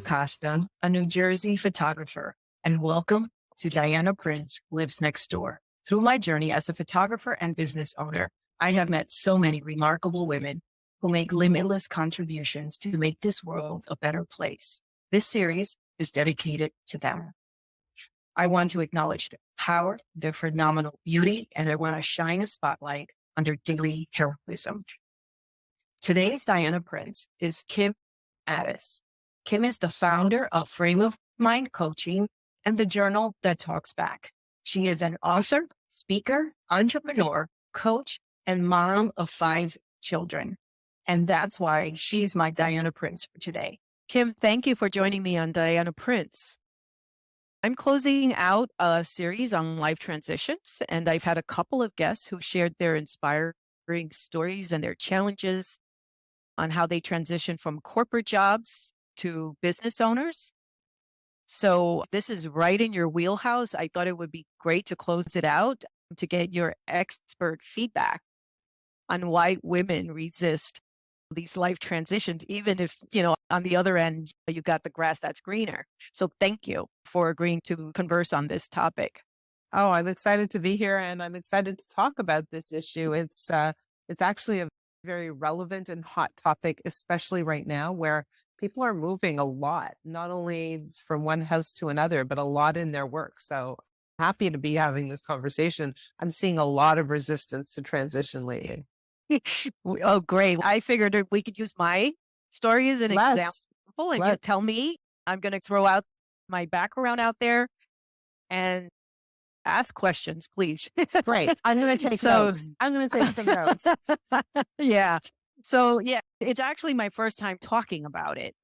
Acosta, a New Jersey photographer, and welcome to Diana Prince Lives Next Door. Through my journey as a photographer and business owner, I have met so many remarkable women who make limitless contributions to make this world a better place. This series is dedicated to them. I want to acknowledge their power, their phenomenal beauty, and I want to shine a spotlight on their daily heroism. Today's Diana Prince is Kim Ades. Kim is the founder of Frame of Mind Coaching and the Journal That Talks Back. She is an author, speaker, entrepreneur, coach, and mom of 5 children. And that's why she's my Diana Prince for today. Kim, thank you for joining me on Diana Prince. I'm closing out a series on life transitions, and I've had a couple of guests who shared their inspiring stories and their challenges on how they transition from corporate jobs to business owners. So this is right in your wheelhouse. I thought it would be great to close it out to get your expert feedback on why women resist these life transitions, even if, on the other end, you got the grass that's greener. So thank you for agreeing to converse on this topic. Oh, I'm excited to be here and I'm excited to talk about this issue. It's actually a very relevant and hot topic, especially right now where people are moving a lot, not only from one house to another, but a lot in their work. So happy to be having this conversation. I'm seeing a lot of resistance to transition lately. Oh, great. I figured we could use my story as an example and you tell me. I'm going to throw out my background out there and ask questions, please. Great. I'm going to take notes. I'm going to take some notes. Yeah. So it's actually my first time talking about it,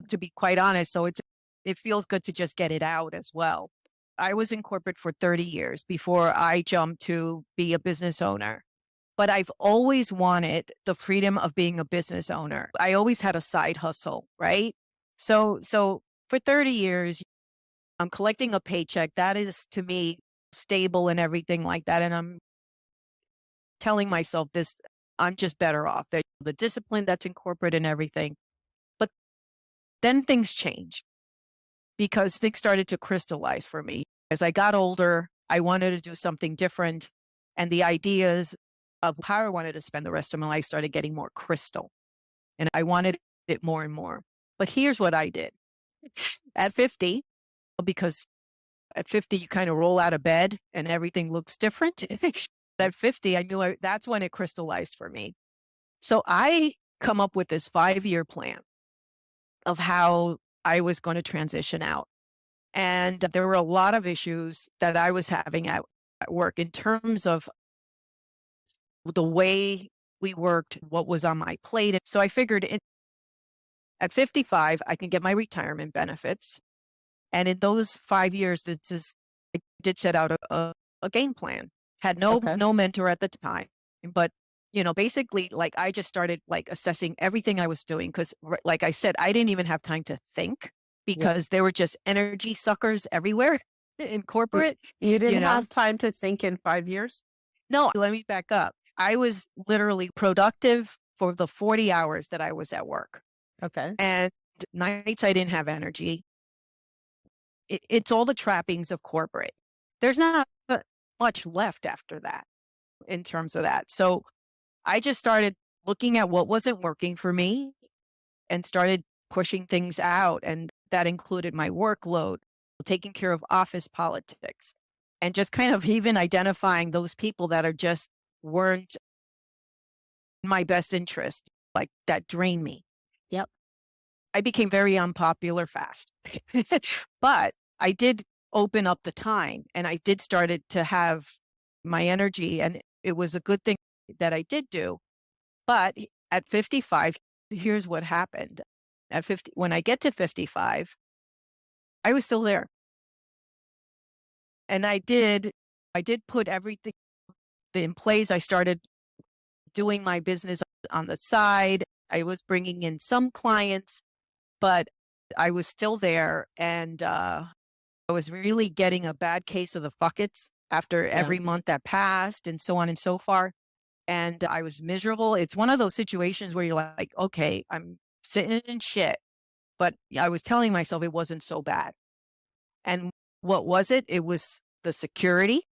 to be quite honest. So it feels good to just get it out as well. I was in corporate for 30 years before I jumped to be a business owner. But I've always wanted the freedom of being a business owner. I always had a side hustle, right? So for 30 years, I'm collecting a paycheck. That is, to me, stable and everything like that. And I'm telling myself this, I'm just better off. The discipline that's in corporate and everything. But then things change because things started to crystallize for me. As I got older, I wanted to do something different. And the ideas of how I wanted to spend the rest of my life started getting more crystal. And I wanted it more and more. But here's what I did. At 50, because at 50, you kind of roll out of bed and everything looks different. At 50, I knew that's when it crystallized for me. So I come up with this 5-year plan of how I was going to transition out. And there were a lot of issues that I was having at work in terms of the way we worked, what was on my plate. So I figured at 55, I can get my retirement benefits. And in those 5 years, I did set out a game plan. Had no mentor at the time, but basically, like I just started like assessing everything I was doing because, like I said, I didn't even have time to think because there were just energy suckers everywhere in corporate. You didn't have time to think in 5 years? No, let me back up. I was literally productive for the 40 hours that I was at work. Okay. And nights I didn't have energy. It's all the trappings of corporate. There's not much left after that in terms of that. So I just started looking at what wasn't working for me and started pushing things out. And that included my workload, taking care of office politics, and just kind of even identifying those people that weren't in my best interest, like that drain me. Yep. I became very unpopular fast, but I did open up the time and I did started to have my energy, and it was a good thing that I did do. But at 55, here's what happened. At 50, when I get to 55, I was still there. And I did put everything in place. I started doing my business on the side. I was bringing in some clients, but I was still there. And I was really getting a bad case of the buckets after every month that passed and so on and so forth. And I was miserable. It's one of those situations where you're like, okay, I'm sitting in shit but I was telling myself it wasn't so bad. And what was it? It was the security.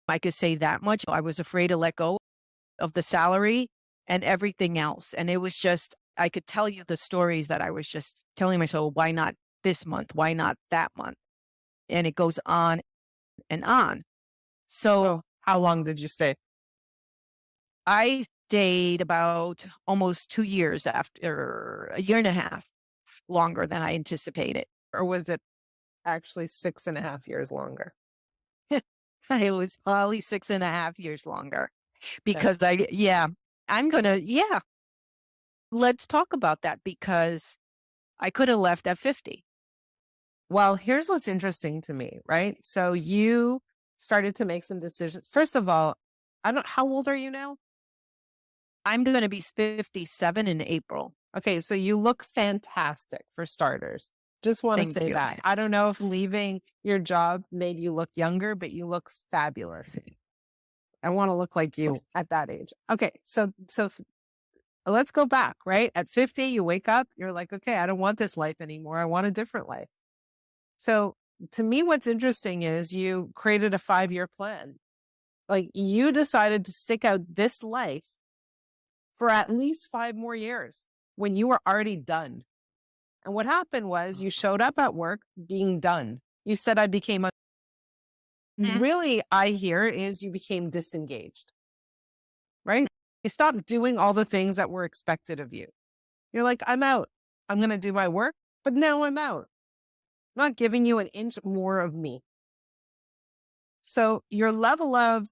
I could say that much. I was afraid to let go of the salary and everything else. And it was just, I could tell you the stories that I was just telling myself, why not this month? Why not that month? And it goes on and on. So how long did you stay? I stayed about almost 2 years, after a year and a half longer than I anticipated. Or was it actually 6.5 years longer? It was probably 6.5 years longer because let's talk about that, because I could have left at 50. Well, here's what's interesting to me, right? So you started to make some decisions. First of all, how old are you now? I'm going to be 57 in April. Okay, so you look fantastic for starters. Just want to Thank say you. that. I don't know if leaving your job made you look younger, but you look fabulous. I want to look like you at that age. Okay, so let's go back, right? At 50, you wake up, you're like, okay, I don't want this life anymore. I want a different life. So to me, what's interesting is you created a 5-year plan. Like, you decided to stick out this life for at least 5 more years when you were already done. And what happened was you showed up at work being done. You said, I became really, I hear is you became disengaged, right? You stopped doing all the things that were expected of you. You're like, I'm out. I'm going to do my work, but now I'm out. I'm not giving you an inch more of me. So your level of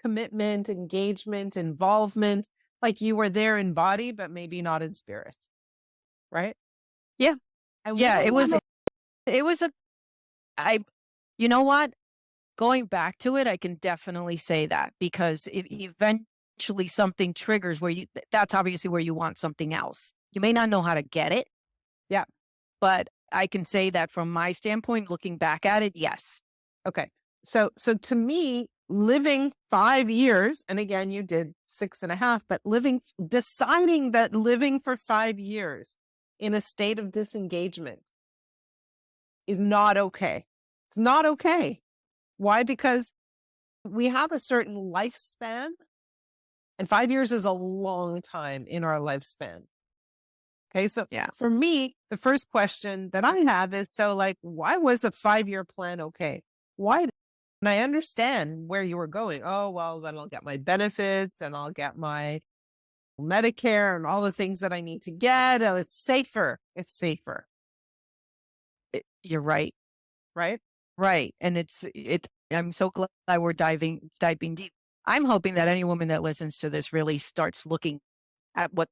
commitment, engagement, involvement, like you were there in body, but maybe not in spirit, right? Yeah. And Yeah, you know what? Going back to it, I can definitely say that, because if eventually something triggers where that's obviously where you want something else. You may not know how to get it. Yeah. But I can say that from my standpoint, looking back at it, yes. Okay. So to me, living 5 years, and again, you did 6.5, but deciding that living for 5 years in a state of disengagement is not okay. It's not okay. Why? Because we have a certain lifespan, and 5 years is a long time in our lifespan. Okay. So for me, the first question that I have is, why was a 5-year plan okay? Why? And I understand where you were going. Oh, well, then I'll get my benefits and I'll get my Medicare and all the things that I need to get. Oh, it's safer. It's safer. You're right. Right? Right. And I'm so glad we're diving deep. I'm hoping that any woman that listens to this really starts looking at what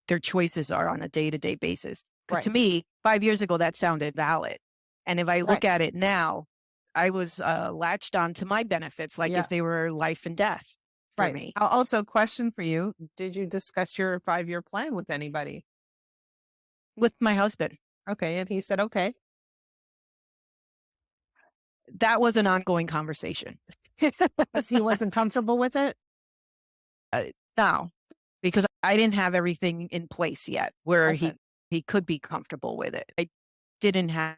their choices are on a day-to-day basis. Because to me, 5 years ago, that sounded valid. And if I look at it now, I was latched on to my benefits, like if they were life and death for me. Also, question for you. Did you discuss your 5-year plan with anybody? With my husband. Okay. And he said, okay. That was an ongoing conversation. Because he wasn't comfortable with it? No, because I didn't have everything in place yet where he could be comfortable with it. I didn't have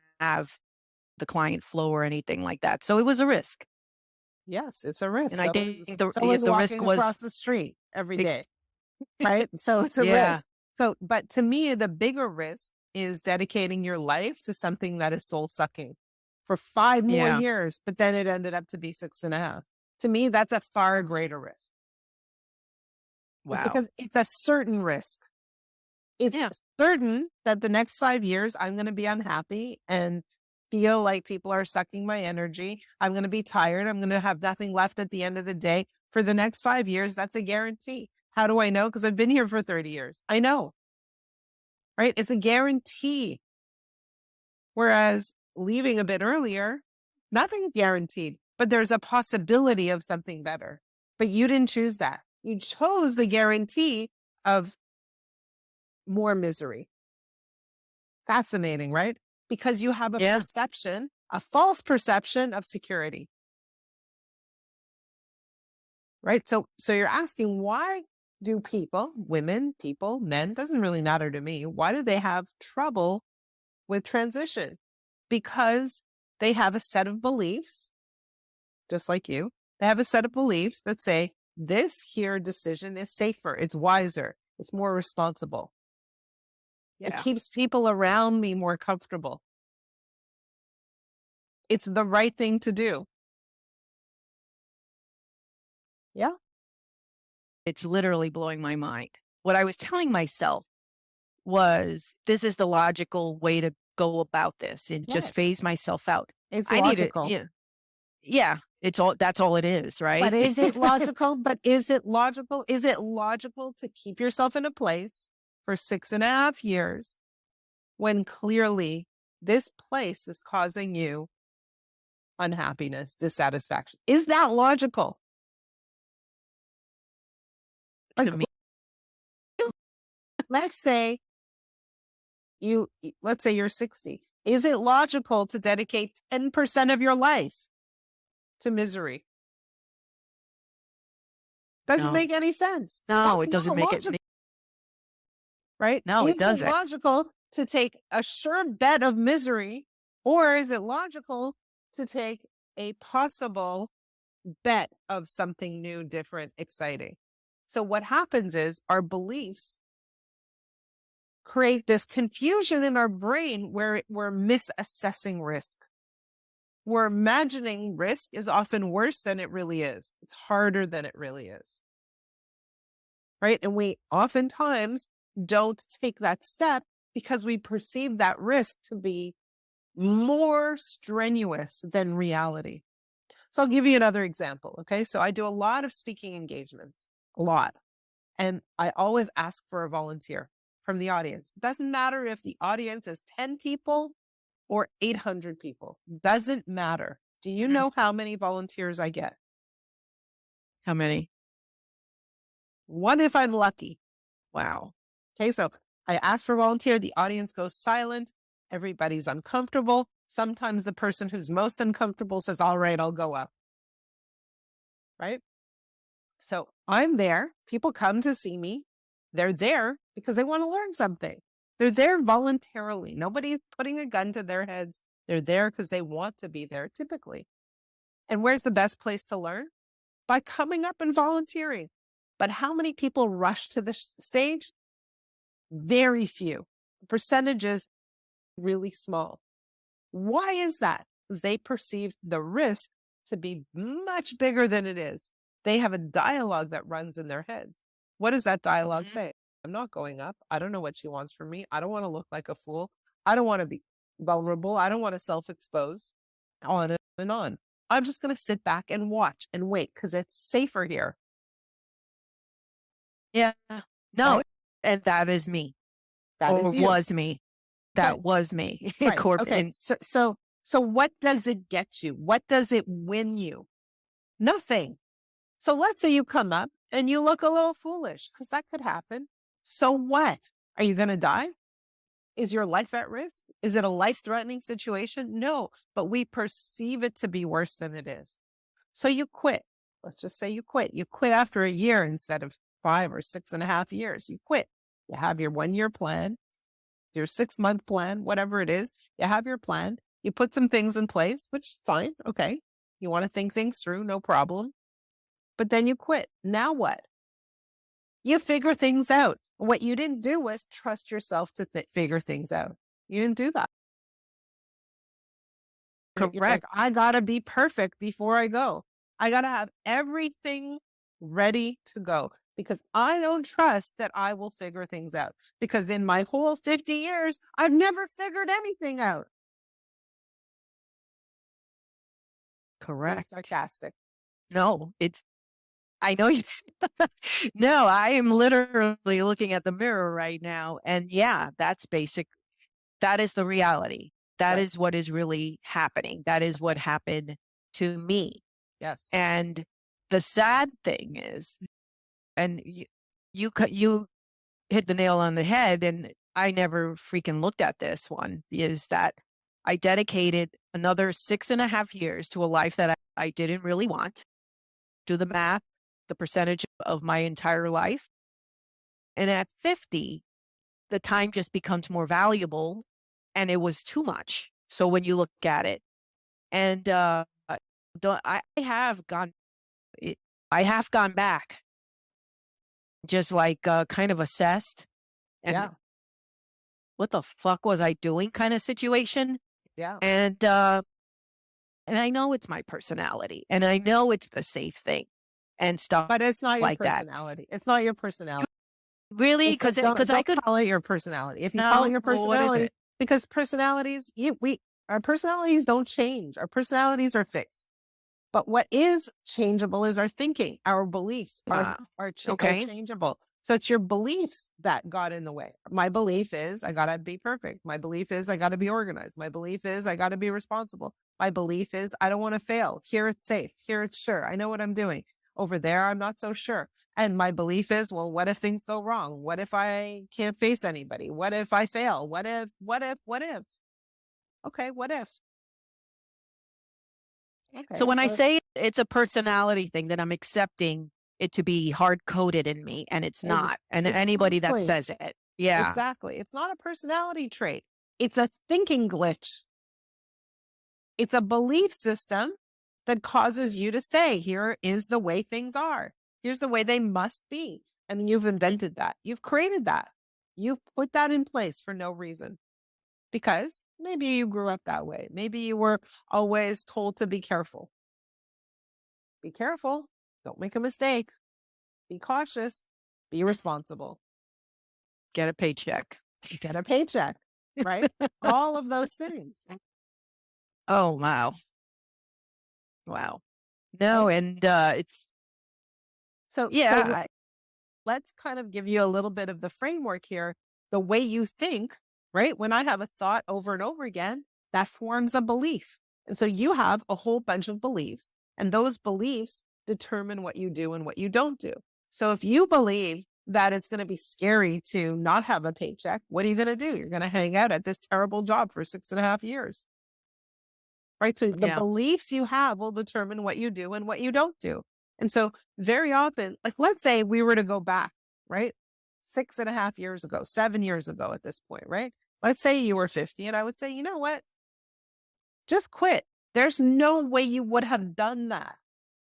the client flow or anything like that. So it was a risk. Yes, it's a risk. And I think the walking risk was across the street every day, right? So it's a risk. So, but to me, the bigger risk is dedicating your life to something that is soul sucking for 5 more years, but then it ended up to be 6.5. To me, that's a far greater risk. Wow. Because it's a certain risk. It's certain that the next 5 years, I'm going to be unhappy and feel like people are sucking my energy. I'm going to be tired. I'm going to have nothing left at the end of the day. For the next 5 years, that's a guarantee. How do I know? Because I've been here for 30 years. I know. Right? It's a guarantee. Whereas leaving a bit earlier, nothing's guaranteed, but there's a possibility of something better. But you didn't choose that. You chose the guarantee of more misery. Fascinating, right? Because you have a perception, a false perception of security. Right? So you're asking, why do people, women, people, men, doesn't really matter to me. Why do they have trouble with transition because they have a set of beliefs, just like you. They have a set of beliefs that say this here decision is safer, it's wiser, it's more responsible. It keeps people around me more comfortable. It's the right thing to do. Yeah. It's literally blowing my mind. What I was telling myself was, this is the logical way to go about this and just Right. phase myself out. It's I need it. logical. Yeah. That's all it is, right? But is it logical? Is it logical? Is it logical to keep yourself in a place for 6.5 years when clearly this place is causing you unhappiness, dissatisfaction? Is that logical? To me. Let's say you're 60. Is it logical to dedicate 10% of your life to misery? Doesn't make any sense. No, That's it doesn't not make logical, it. right? No, it Is doesn't. it logical to take a sure bet of misery, or is it logical to take a possible bet of something new, different, exciting? So what happens is our beliefs create this confusion in our brain where we're misassessing risk. We're imagining risk is often worse than it really is. It's harder than it really is. Right? And we oftentimes don't take that step because we perceive that risk to be more strenuous than reality. So I'll give you another example. Okay. So I do a lot of speaking engagements, a lot. And I always ask for a volunteer from the audience. It doesn't matter if the audience is 10 people or 800 people. Doesn't matter. Do you know how many volunteers I get? How many? One if I'm lucky. Wow. Okay, so I ask for a volunteer. The audience goes silent. Everybody's uncomfortable. Sometimes the person who's most uncomfortable says, all right, I'll go up. Right? So I'm there. People come to see me. They're there because they want to learn something. They're there voluntarily. Nobody's putting a gun to their heads. They're there because they want to be there, typically. And where's the best place to learn? By coming up and volunteering. But how many people rush to the stage? Very few. The percentage is really small. Why is that? Because they perceive the risk to be much bigger than it is. They have a dialogue that runs in their heads. What does that dialogue say? I'm not going up. I don't know what she wants from me. I don't want to look like a fool. I don't want to be vulnerable. I don't want to self-expose. On and on. I'm just going to sit back and watch and wait because it's safer here. Yeah. No. Right? And that is me. That or is you. was me. That Okay. was me. Right. Okay. And So what does it get you? What does it win you? Nothing. So let's say you come up and you look a little foolish, because that could happen. So what? Are you going to die? Is your life at risk? Is it a life-threatening situation? No, but we perceive it to be worse than it is. So you quit. Let's just say you quit. You quit after a year instead of 5 or 6.5 years. You quit. You have your 1-year plan, your 6-month plan, whatever it is. You have your plan. You put some things in place, which is fine. Okay. You want to think things through, no problem. But then you quit. Now what? You figure things out. What you didn't do was trust yourself to figure things out. You didn't do that. You're like, I got to be perfect before I go. I got to have everything ready to go because I don't trust that I will figure things out. Because in my whole 50 years, I've never figured anything out. correct. Being sarcastic. No, I know you. No, I am literally looking at the mirror right now. And yeah, that's basic. That is the reality. That Right. is what is really happening. That is what happened to me. Yes. And the sad thing is, and you hit the nail on the head, and I never freaking looked at this one, is that I dedicated another 6.5 years to a life that I didn't really want. Do the math, the percentage of my entire life. And at 50, the time just becomes more valuable. and it was too much. So when you look at it, and I have gone, I have gone back, just like kind of assessed, and Yeah. what the fuck was I doing kind of situation. Yeah. And I know it's my personality, and I know it's the safe thing and stuff But it's not your like that. personality. It's not your personality. Really? It's like, Because I don't could call it your personality. If you call it your well, what is personality, it? because personalities, our personalities don't change. Our personalities are fixed. But what is changeable is our thinking, our beliefs are Okay. changeable. So it's your beliefs that got in the way. My belief is I gotta be perfect. My belief is I gotta be organized. My belief is I gotta be responsible. My belief is I don't want to fail. Here it's safe. Here it's sure. I know what I'm doing. Over there, I'm not so sure. And my belief is, well, what if things go wrong? What if I can't face anybody? What if I fail? What if? Okay, what if? So Okay, when I so say it's a personality thing, then I'm accepting it to be hard coded in me, and it's not. And anybody that exactly. says it, yeah, Exactly. It's not a personality trait. It's a thinking glitch. It's a belief system that causes you to say, here is the way things are. Here's the way they must be. And you've invented that. You've created that. You've put that in place for no reason. Because maybe you grew up that way. Maybe you were always told to be careful. Be careful. Don't make a mistake. Be cautious. Be responsible. get a paycheck. Get a paycheck, right? All of those things. Oh wow, wow. No, Right? and it's So yeah, let's kind of give you a little bit of the framework here. The way you think, right? When I have a thought over and over again, that forms a belief. And so you have a whole bunch of beliefs, and those beliefs determine what you do and what you don't do. So if you believe that it's going to be scary to not have a paycheck, what are you going to do? You're going to hang out at this terrible job for 6.5 years. Right. So the yeah, beliefs you have will determine what you do and what you don't do. And so very often, like, let's say we were to go back, right? 6.5 years ago, 7 years ago at this point, right? Let's say you were 50 and I would say, you know what? Just quit. There's no way you would have done that.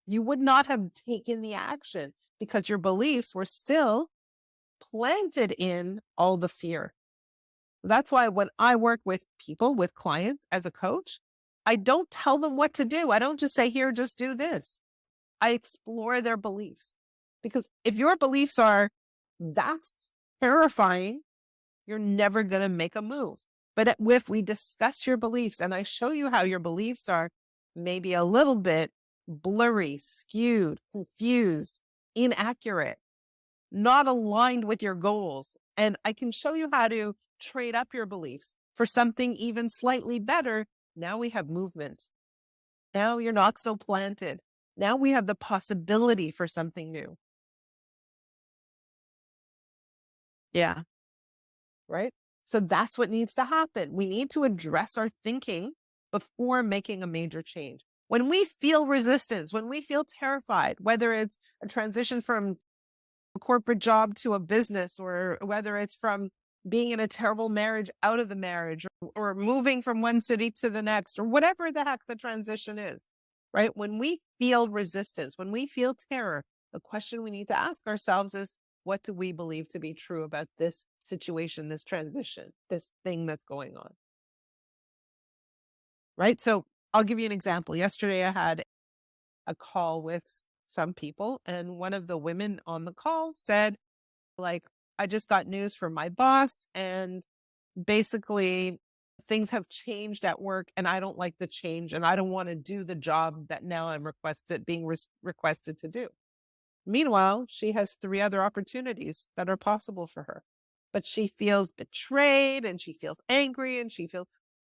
You would not have taken the action because your beliefs were still planted in all the fear. That's why when I work with people, with clients as a coach, I don't tell them what to do. I don't just say, here, just do this. I explore their beliefs. Because if your beliefs are, that's terrifying, you're never going to make a move. But if we discuss your beliefs and I show you how your beliefs are maybe a little bit blurry, skewed, confused, inaccurate, not aligned with your goals, and I can show you how to trade up your beliefs for something even slightly better, now we have movement. Now you're not so planted. Now we have the possibility for something new. yeah, Right? So that's what needs to happen. We need to address our thinking before making a major change. When we feel resistance, when we feel terrified, whether it's a transition from a corporate job to a business, or whether it's from being in a terrible marriage out of the marriage, or moving from one city to the next, or whatever the heck the transition is, right? When we feel resistance, when we feel terror, the question we need to ask ourselves is, what do we believe to be true about this situation, this transition, this thing that's going on? Right? So I'll give you an example. Yesterday, I had a call with some people, and one of the women on the call said, like, I just got news from my boss, and basically things have changed at work and I don't like the change and I don't want to do the job that now I'm requested to do. Meanwhile, she has 3 other opportunities that are possible for her, but she feels betrayed and she feels angry and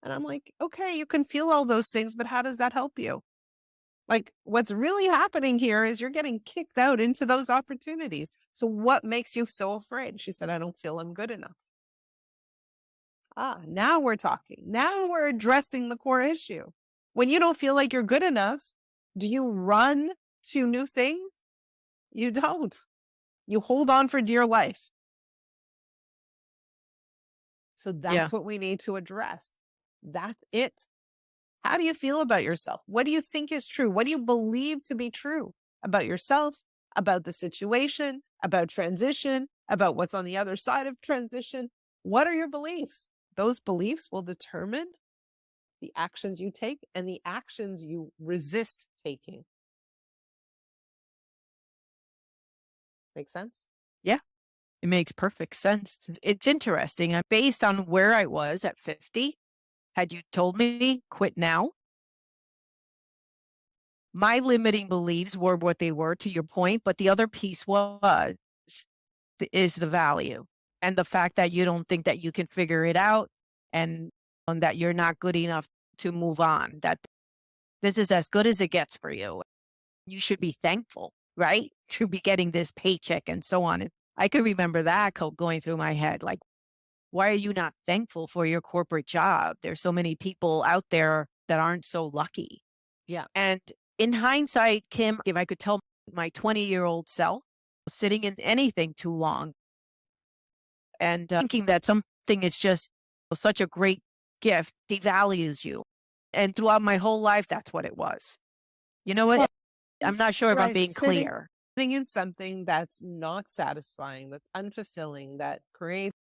and I'm like, okay, you can feel all those things, but how does that help you? Like, what's really happening here is you're getting kicked out into those opportunities. So what makes you so afraid? She said, I don't feel I'm good enough. Now we're talking. Now we're addressing the core issue. When you don't feel like you're good enough, do you run to new things? You don't. You hold on for dear life. So Yeah. that's what we need to address. That's it. How do you feel about yourself? What do you think is true? What do you believe to be true about yourself, about the situation, about transition, about what's on the other side of transition? What are your beliefs? Those beliefs will determine the actions you take and the actions you resist taking. Make sense? Yeah. It makes perfect sense. It's interesting. Based on where I was at 50, had you told me quit now, my limiting beliefs were what they were, to your point, but the other piece is the value and the fact that you don't think that you can figure it out, and that you're not good enough to move on, that this is as good as it gets for you. You should be thankful, right? To be getting this paycheck and so on. And I could remember that going through my head, like, why are you not thankful for your corporate job? There's so many people out there that aren't so lucky. Yeah. And in hindsight, Kim, if I could tell my 20-year-old self, sitting in anything too long and thinking that something is just such a great gift, devalues you. And throughout my whole life, that's what it was. You know what? Well, I'm not sure if I'm being sitting clear. in something that's not satisfying, that's unfulfilling, that creates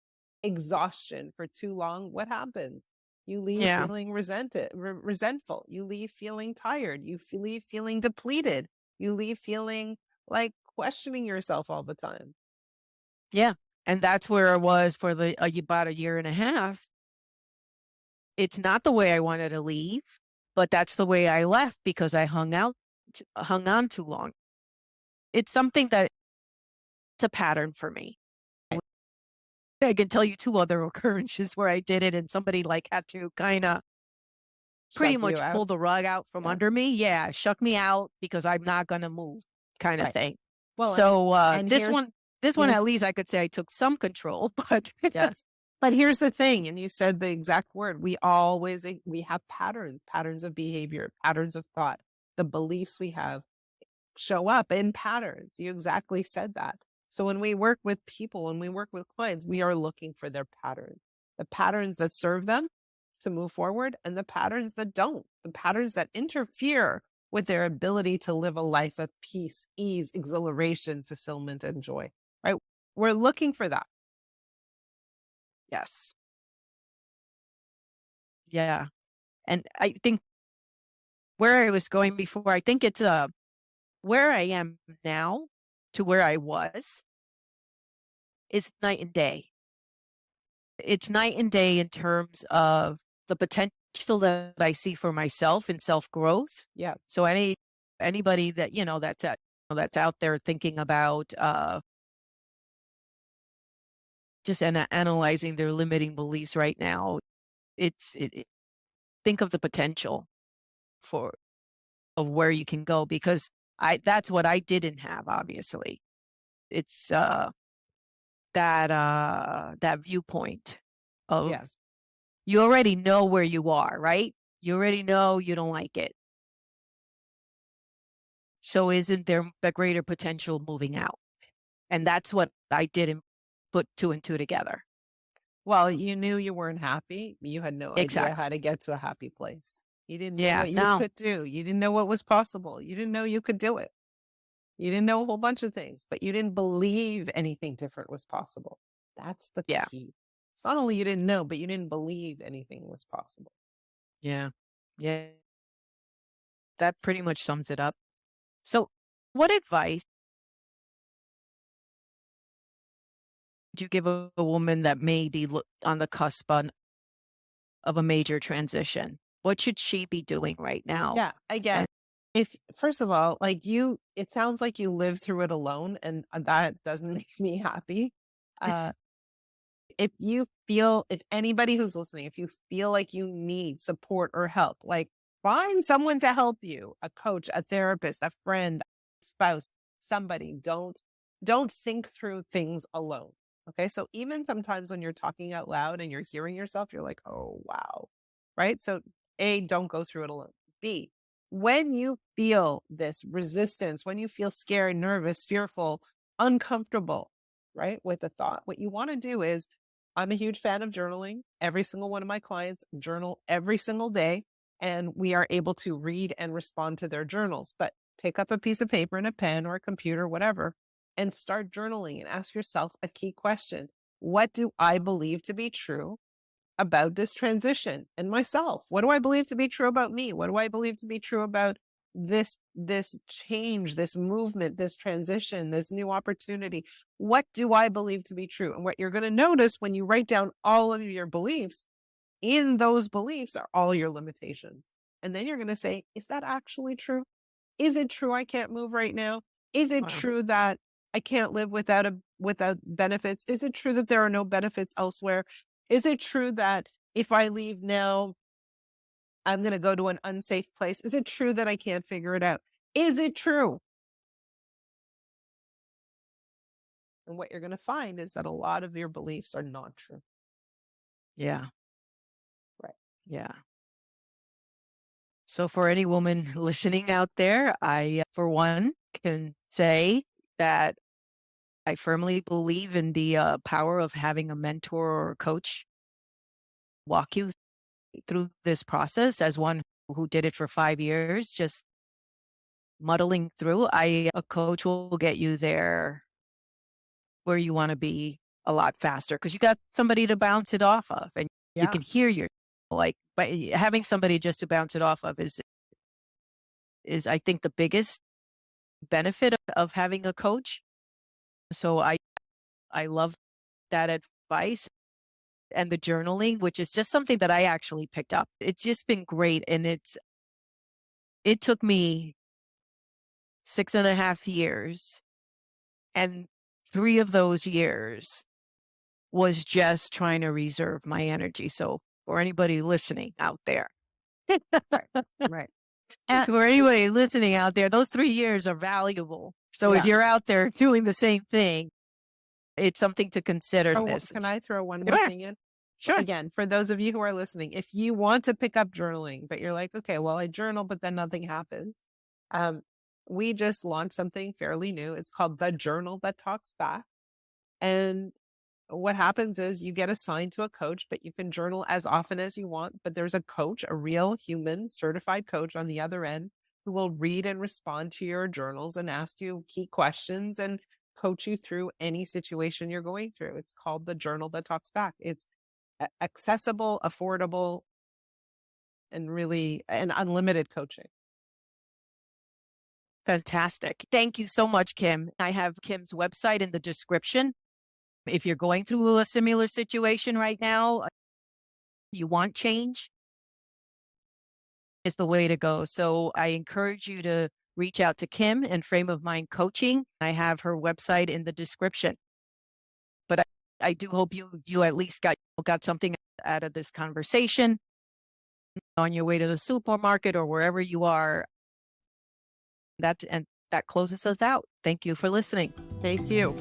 exhaustion for too long, what happens? You leave Yeah. feeling resentful. You leave feeling tired. You leave feeling depleted. You leave feeling like questioning yourself all the time. Yeah. And that's where I was for about a year and a half. It's not the way I wanted to leave, but that's the way I left because I hung on too long. It's something that it's a pattern for me. I can tell you 2 other occurrences where I did it and somebody like had to kind of pretty Shove you much out. pull the rug out from Yeah. under me. Yeah, shuck me out because I'm not going to move, kind of Right. thing. Well, So and this here's- one at here's- least I could say I took some control, but Yes. But here's the thing, and you said the exact word. We have patterns of behavior, patterns of thought. The beliefs we have show up in patterns. You exactly said that. So when we work with people, when we work with clients, we are looking for their patterns, the patterns that serve them to move forward and the patterns that don't, the patterns that interfere with their ability to live a life of peace, ease, exhilaration, fulfillment, and joy, right? We're looking for that. yes. Yeah. And I think where I was going before, I think it's where I am now to where I was is night and day. It's night and day in terms of the potential that I see for myself in self-growth. Yeah. So anybody that, that's out there thinking about just analyzing their limiting beliefs right now, think of the potential of where you can go, because that's what I didn't have, obviously. It's that viewpoint of Yes. you already know where you are, right? You already know you don't like it. So isn't there a greater potential moving out? And that's what I didn't put 2 and 2 together. Well, you knew you weren't happy. You had no idea Exactly. how to get to a happy place. You didn't know Yeah, what you no. could do. You didn't know what was possible. You didn't know you could do it. You didn't know a whole bunch of things, but you didn't believe anything different was possible. That's the Yeah. key. It's not only you didn't know, but you didn't believe anything was possible. Yeah. Yeah. That pretty much sums it up. So what advice would you give a woman that may be on the cusp of a major transition? What should she be doing right now? Yeah. Again, if first of all, it sounds like you lived through it alone, and that doesn't make me happy. If anybody who's listening, if you feel like you need support or help, like find someone to help you, a coach, a therapist, a friend, spouse, somebody. Don't think through things alone. Okay. So even sometimes when you're talking out loud and you're hearing yourself, you're like, oh, wow. Right. So A, don't go through it alone. B, when you feel this resistance, when you feel scared, nervous, fearful, uncomfortable, right, with the thought, what you want to do is I'm a huge fan of journaling. Every single one of my clients journal every single day, and we are able to read and respond to their journals. But pick up a piece of paper and a pen or a computer, whatever, and start journaling and ask yourself a key question. What do I believe to be true about this transition and myself? What do I believe to be true about me? What do I believe to be true about this change, this movement, this transition, this new opportunity? What do I believe to be true? And what you're going to notice when you write down all of your beliefs, in those beliefs are all your limitations. And then you're going to say, is that actually true? Is it true I can't move right now? Is it Wow. true that I can't live without benefits? Is it true that there are no benefits elsewhere? Is it true that if I leave now, I'm going to go to an unsafe place? Is it true that I can't figure it out? Is it true? And what you're going to find is that a lot of your beliefs are not true. Yeah. Right. Yeah. So for any woman listening out there, I, for one, can say that I firmly believe in the power of having a mentor or a coach walk you through this process. As one who did it for 5 years, just muddling through, a coach will get you there where you want to be a lot faster because you got somebody to bounce it off of, and you Yeah. can hear your but having somebody just to bounce it off of is I think the biggest benefit of having a coach. So I love that advice and the journaling, which is just something that I actually picked up. It's just been great, and it took me 6.5 years, and 3 of those years was just trying to reserve my energy. So for anybody listening out there, Right. for anybody listening out there, those 3 years are valuable. So if Yeah. you're out there doing the same thing, it's something to consider. Oh, This. can I throw one more Sure. thing in? Sure. Again, for those of you who are listening, if you want to pick up journaling, but you're like, okay, well, I journal, but then nothing happens. We just launched something fairly new. It's called The Journal That Talks Back. And what happens is you get assigned to a coach, but you can journal as often as you want. But there's a coach, a real human certified coach on the other end who will read and respond to your journals and ask you key questions and coach you through any situation you're going through. It's called The Journal That Talks Back. It's accessible, affordable, and really an unlimited coaching. Fantastic. Thank you so much, Kim. I have Kim's website in the description. If you're going through a similar situation right now, you want change, is the way to go. So I encourage you to reach out to Kim and Frame of Mind Coaching. I have her website in the description. But I do hope you at least got something out of this conversation on your way to the supermarket or wherever you are. That closes us out. Thank you for listening. Thank you.